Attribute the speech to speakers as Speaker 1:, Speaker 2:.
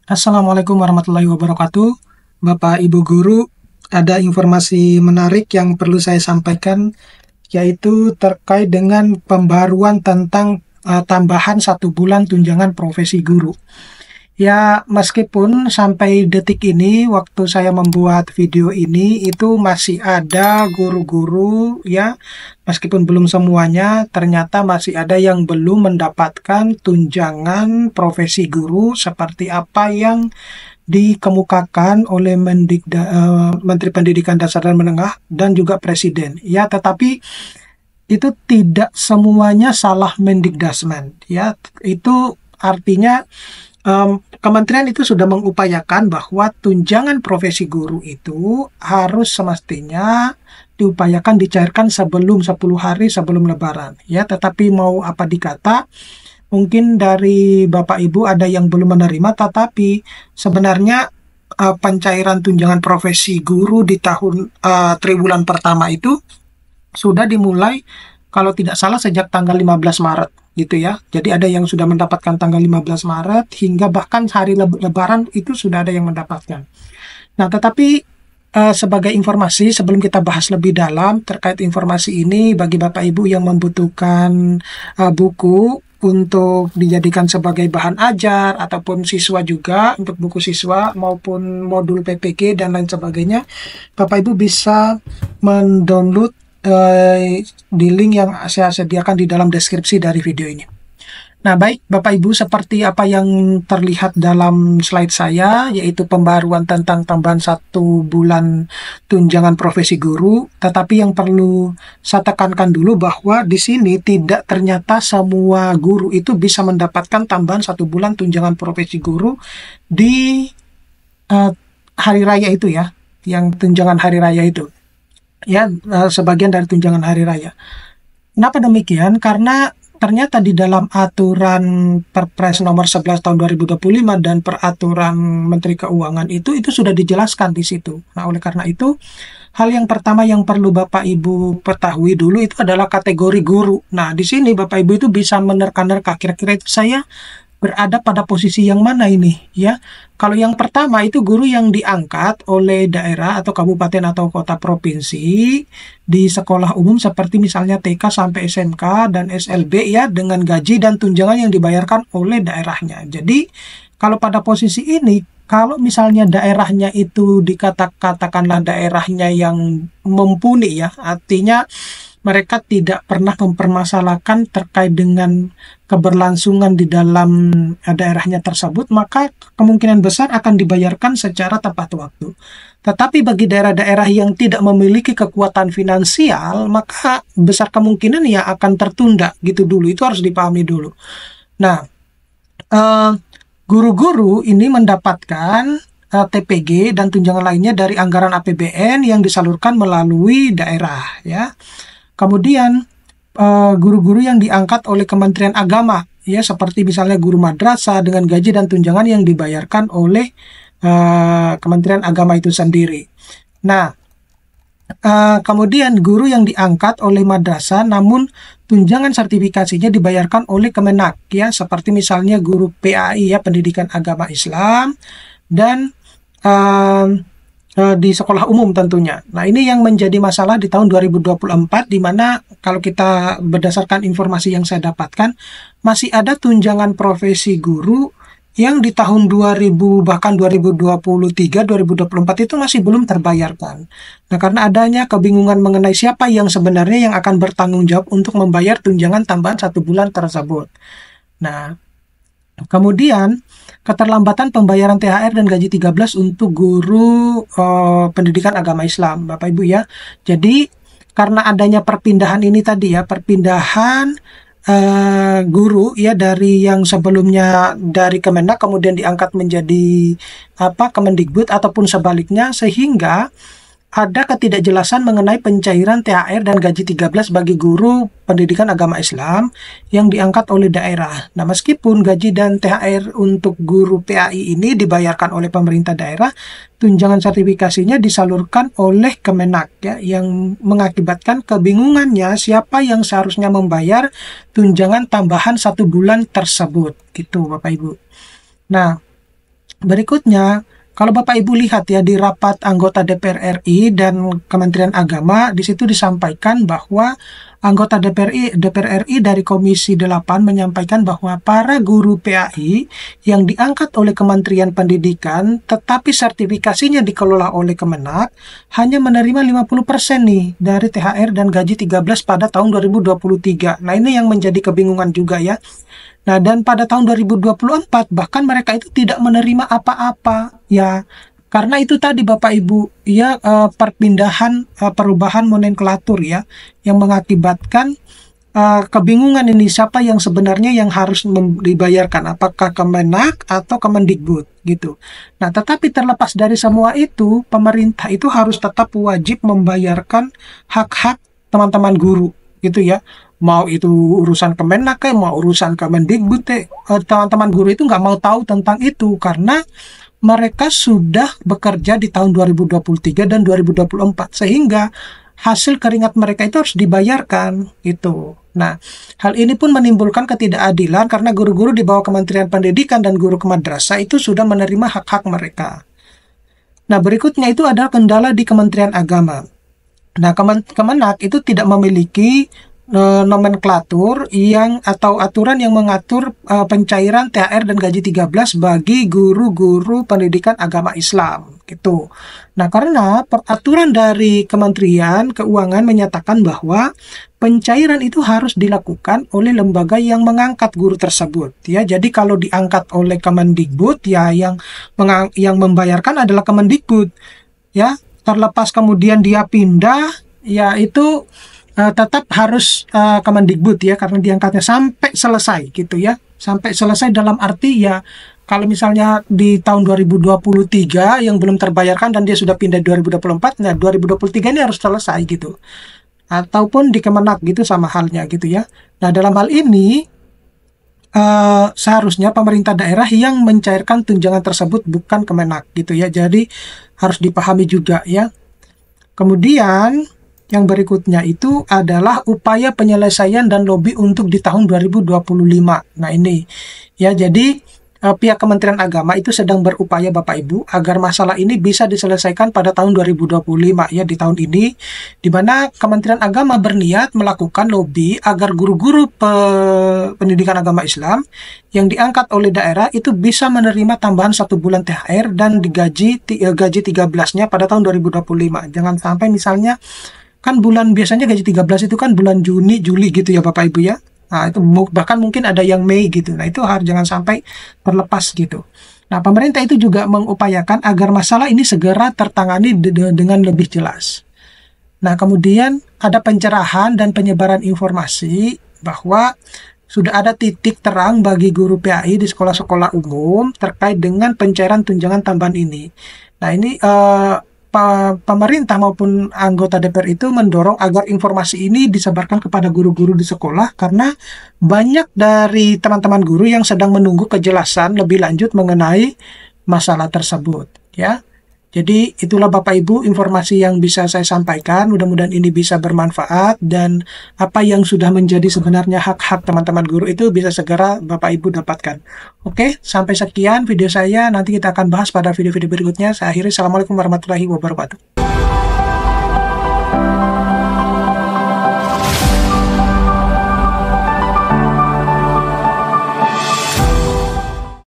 Speaker 1: Assalamualaikum warahmatullahi wabarakatuh. Bapak Ibu Guru, ada informasi menarik yang perlu saya sampaikan, yaitu terkait dengan pembaruan tentang tambahan 1 bulan tunjangan profesi guru. Ya, meskipun sampai detik ini, waktu saya membuat video ini, itu masih ada guru-guru, ya, meskipun belum semuanya, ternyata masih ada yang belum mendapatkan tunjangan profesi guru seperti apa yang dikemukakan oleh Menteri Pendidikan Dasar dan Menengah dan juga Presiden. Ya, tetapi itu tidak semuanya salah Mendikdasmen. Ya, itu artinya kementerian itu sudah mengupayakan bahwa tunjangan profesi guru itu harus semestinya diupayakan dicairkan sebelum 10 hari sebelum Lebaran. Ya, tetapi mau apa dikata, mungkin dari Bapak Ibu ada yang belum menerima, tetapi sebenarnya pencairan tunjangan profesi guru di tahun triwulan pertama itu sudah dimulai kalau tidak salah sejak tanggal 15 Maret gitu ya. Jadi ada yang sudah mendapatkan tanggal 15 Maret hingga bahkan hari Lebaran itu sudah ada yang mendapatkan. Nah, tetapi sebagai informasi sebelum kita bahas lebih dalam terkait informasi ini bagi Bapak Ibu yang membutuhkan buku untuk dijadikan sebagai bahan ajar ataupun siswa juga untuk buku siswa maupun modul PPG dan lain sebagainya, Bapak Ibu bisa mendownload di link yang saya sediakan di dalam deskripsi dari video ini. Nah, baik Bapak Ibu, seperti apa yang terlihat dalam slide saya, yaitu pembaruan tentang tambahan 1 bulan tunjangan profesi guru, tetapi yang perlu saya tekankan dulu bahwa di sini tidak ternyata semua guru itu bisa mendapatkan tambahan 1 bulan tunjangan profesi guru di hari raya itu ya, yang tunjangan hari raya itu. Ya, sebagian dari tunjangan hari raya. Kenapa demikian? Karena ternyata di dalam aturan Perpres nomor 11 tahun 2025 dan peraturan Menteri Keuangan itu sudah dijelaskan di situ. Nah, oleh karena itu, hal yang pertama yang perlu Bapak Ibu ketahui dulu itu adalah kategori guru. Nah, di sini Bapak Ibu itu bisa menerka-nerka kira-kira itu saya berada pada posisi yang mana ini ya. Kalau yang pertama itu guru yang diangkat oleh daerah atau kabupaten atau kota provinsi di sekolah umum seperti misalnya TK sampai SMK dan SLB ya, dengan gaji dan tunjangan yang dibayarkan oleh daerahnya. Jadi kalau pada posisi ini, kalau misalnya daerahnya itu katakanlah daerahnya yang mumpuni ya, artinya mereka tidak pernah mempermasalahkan terkait dengan keberlangsungan di dalam daerahnya tersebut, maka kemungkinan besar akan dibayarkan secara tepat waktu. Tetapi bagi daerah-daerah yang tidak memiliki kekuatan finansial, maka besar kemungkinan ya akan tertunda gitu dulu. Itu harus dipahami dulu. Nah, guru-guru ini mendapatkan TPG dan tunjangan lainnya dari anggaran APBN yang disalurkan melalui daerah ya. Kemudian guru-guru yang diangkat oleh Kementerian Agama ya, seperti misalnya guru madrasah dengan gaji dan tunjangan yang dibayarkan oleh Kementerian Agama itu sendiri. Nah, kemudian guru yang diangkat oleh madrasah namun tunjangan sertifikasinya dibayarkan oleh Kemenak ya, seperti misalnya guru PAI ya, Pendidikan Agama Islam, dan di sekolah umum tentunya. Nah, ini yang menjadi masalah di tahun 2024, di mana kalau kita berdasarkan informasi yang saya dapatkan, masih ada tunjangan profesi guru yang di tahun 2000 bahkan 2023, 2024 itu masih belum terbayarkan. Nah, karena adanya kebingungan mengenai siapa yang sebenarnya yang akan bertanggung jawab untuk membayar tunjangan tambahan 1 bulan tersebut. Nah, kemudian keterlambatan pembayaran THR dan gaji 13 untuk guru pendidikan agama Islam, Bapak Ibu ya. Jadi karena adanya perpindahan ini tadi ya, perpindahan guru ya dari yang sebelumnya dari Kemenak kemudian diangkat menjadi Kemendikbud ataupun sebaliknya, sehingga ada ketidakjelasan mengenai pencairan THR dan gaji 13 bagi guru pendidikan agama Islam yang diangkat oleh daerah. Nah, meskipun gaji dan THR untuk guru PAI ini dibayarkan oleh pemerintah daerah, tunjangan sertifikasinya disalurkan oleh Kemenak ya, yang mengakibatkan kebingungannya siapa yang seharusnya membayar tunjangan tambahan 1 bulan tersebut gitu Bapak Ibu. Nah, Berikutnya, kalau Bapak Ibu lihat ya di rapat anggota DPR RI dan Kementerian Agama, di situ disampaikan bahwa anggota DPR RI dari Komisi 8 menyampaikan bahwa para guru PAI yang diangkat oleh Kementerian Pendidikan tetapi sertifikasinya dikelola oleh Kemenak hanya menerima 50% nih dari THR dan gaji 13 pada tahun 2023. Nah, ini yang menjadi kebingungan juga ya. Nah, dan pada tahun 2024 bahkan mereka itu tidak menerima apa-apa ya. Karena itu tadi Bapak Ibu, ya perpindahan perubahan nomenklatur ya yang mengakibatkan kebingungan ini siapa yang sebenarnya yang harus dibayarkan, apakah Kemenak atau Kemendikbud gitu. Nah, tetapi terlepas dari semua itu, pemerintah itu harus tetap wajib membayarkan hak-hak teman-teman guru gitu ya. Mau itu urusan Kemenak mau urusan Kemendikbud teman-teman guru itu nggak mau tahu tentang itu karena mereka sudah bekerja di tahun 2023 dan 2024 sehingga hasil keringat mereka itu harus dibayarkan gitu. Nah, hal ini pun menimbulkan ketidakadilan karena guru-guru di bawah Kementerian Pendidikan dan guru ke madrasah itu sudah menerima hak-hak mereka. Nah, berikutnya itu adalah kendala di Kementerian Agama. Nah, Kemenak itu tidak memiliki nomenklatur yang atau aturan yang mengatur pencairan THR dan gaji 13 bagi guru-guru pendidikan agama Islam gitu. Nah, karena peraturan dari Kementerian Keuangan menyatakan bahwa pencairan itu harus dilakukan oleh lembaga yang mengangkat guru tersebut ya. Jadi kalau diangkat oleh Kemendikbud ya yang membayarkan adalah Kemendikbud ya. Terlepas kemudian dia pindah ya itu tetap harus Kemendikbud ya karena diangkatnya sampai selesai gitu ya. Sampai selesai dalam arti ya kalau misalnya di tahun 2023 yang belum terbayarkan dan dia sudah pindah 2024, nah 2023 ini harus selesai gitu. Ataupun di Kemenak gitu sama halnya gitu ya. Nah, dalam hal ini seharusnya pemerintah daerah yang mencairkan tunjangan tersebut bukan Kemenak gitu ya. Jadi harus dipahami juga ya. Kemudian yang berikutnya itu adalah upaya penyelesaian dan lobby untuk di tahun 2025. Nah, ini ya jadi pihak Kementerian Agama itu sedang berupaya Bapak Ibu agar masalah ini bisa diselesaikan pada tahun 2025 ya di tahun ini di mana Kementerian Agama berniat melakukan lobby agar guru-guru pendidikan agama Islam yang diangkat oleh daerah itu bisa menerima tambahan 1 bulan THR dan digaji gaji 13-nya pada tahun 2025. Jangan sampai misalnya kan biasanya gaji 13 itu kan bulan Juni, Juli gitu ya Bapak Ibu ya. Nah, itu bahkan mungkin ada yang Mei gitu. Nah, itu harus jangan sampai terlepas gitu. Nah, pemerintah itu juga mengupayakan agar masalah ini segera tertangani dengan lebih jelas. Nah, kemudian ada pencerahan dan penyebaran informasi bahwa sudah ada titik terang bagi guru PAI di sekolah-sekolah umum terkait dengan pencairan tunjangan tambahan ini. Nah, ini pemerintah maupun anggota DPR itu mendorong agar informasi ini disebarkan kepada guru-guru di sekolah karena banyak dari teman-teman guru yang sedang menunggu kejelasan lebih lanjut mengenai masalah tersebut ya. Jadi itulah Bapak Ibu informasi yang bisa saya sampaikan, mudah-mudahan ini bisa bermanfaat dan apa yang sudah menjadi sebenarnya hak-hak teman-teman guru itu bisa segera Bapak Ibu dapatkan. Oke, sampai sekian video saya, nanti kita akan bahas pada video-video berikutnya. Saya akhiri, Assalamualaikum warahmatullahi wabarakatuh.